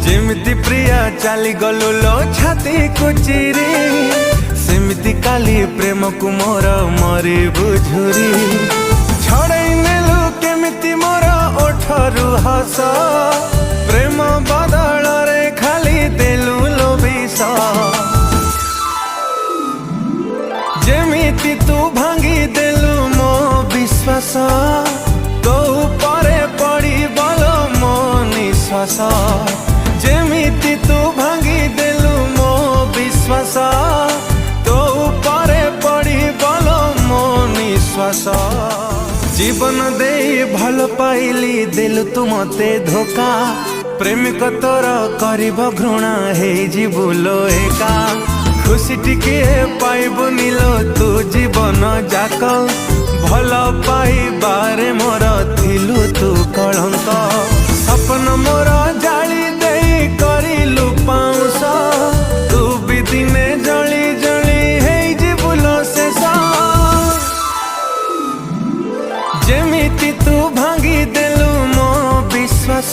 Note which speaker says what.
Speaker 1: जेमिति प्रिया चली गलु लो छाती को चिरी सेमिति काली प्रेम को मोर मरी बुझुरी छड़ाई नेलु केमिति मोर ओठरु हस प्रेम बदल रे खाली देलु लो विष जेमिति तू भांगी देलु मो विश्वास तो परे पड़ी बोलो मो निश्वास जेमिति तू भांगी देलु मो विश्वास तो परे पड़ी बोलो मो निश्वास जीवन दे भल पाइली देलु तू मते धोखा प्रेमिक तोर करिब घृणा हे जीवुलो एका खुशी टिके पाइबुनि लो तू जीवन जाक भल पाइबारे मोर थिलु तू कलंक सपन मोर जाली देई करिलु पाउस तू भी दिने जली जली हे जीवुलो शेष जेमिति तू भांगी देलु मो विश्वास।